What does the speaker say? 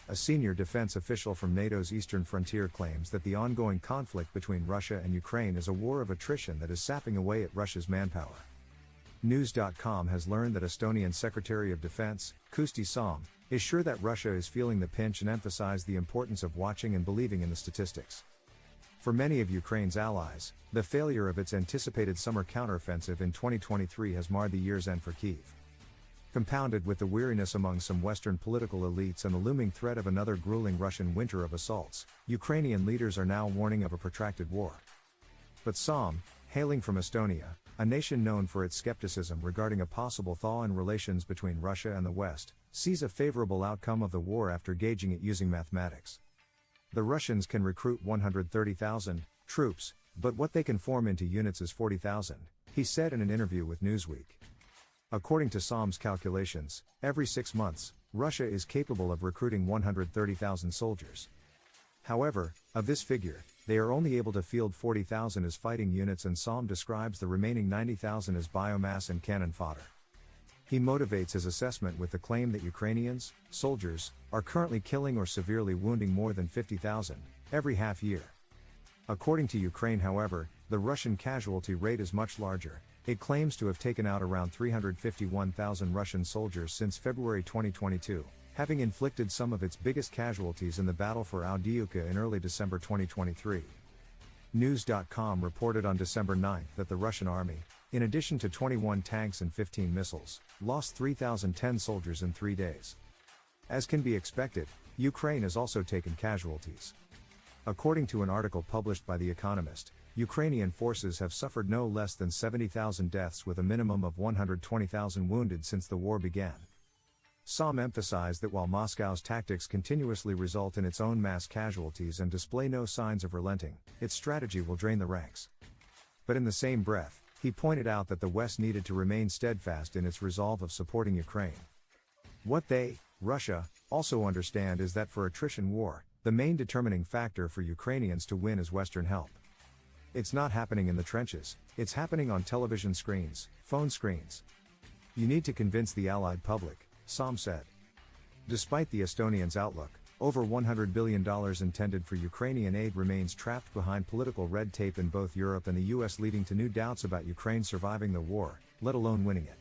a senior defense official from NATO's eastern frontier claims that the ongoing conflict between Russia and Ukraine is a war of attrition that is sapping away at Russia's manpower. News.com has learned that Estonian Secretary of Defense, Kusti Salm, is sure that Russia is feeling the pinch and emphasized the importance of watching and believing in the statistics. For many of Ukraine's allies, the failure of its anticipated summer counteroffensive in 2023 has marred the year's end for Kyiv. Compounded with the weariness among some Western political elites and the looming threat of another grueling Russian winter of assaults, Ukrainian leaders are now warning of a protracted war. But Salm, hailing from Estonia, a nation known for its skepticism regarding a possible thaw in relations between Russia and the West, sees a favorable outcome of the war after gauging it using mathematics. The Russians can recruit 130,000 troops, but what they can form into units is 40,000, he said in an interview with Newsweek. According to Salm's calculations, every 6 months, Russia is capable of recruiting 130,000 soldiers. However, of this figure, they are only able to field 40,000 as fighting units, and Salm describes the remaining 90,000 as biomass and cannon fodder. He motivates his assessment with the claim that Ukrainians, soldiers, are currently killing or severely wounding more than 50,000 every half year. According to Ukraine, however, the Russian casualty rate is much larger. It claims to have taken out around 351,000 Russian soldiers since February 2022, having inflicted some of its biggest casualties in the battle for Avdiivka in early December 2023. News.com reported on December 9 that the Russian army, in addition to 21 tanks and 15 missiles, lost 3,010 soldiers in 3 days. As can be expected, Ukraine has also taken casualties. According to an article published by The Economist, Ukrainian forces have suffered no less than 70,000 deaths with a minimum of 120,000 wounded since the war began. Salm emphasized that while Moscow's tactics continuously result in its own mass casualties and display no signs of relenting, its strategy will drain the ranks. But in the same breath, he pointed out that the West needed to remain steadfast in its resolve of supporting Ukraine. What they, Russia, also understand is that for attrition war, the main determining factor for Ukrainians to win is Western help. It's not happening in the trenches, it's happening on television screens, phone screens. You need to convince the Allied public, Salm said. Despite the Estonians' outlook, over $100 billion intended for Ukrainian aid remains trapped behind political red tape in both Europe and the US, leading to new doubts about Ukraine surviving the war, let alone winning it.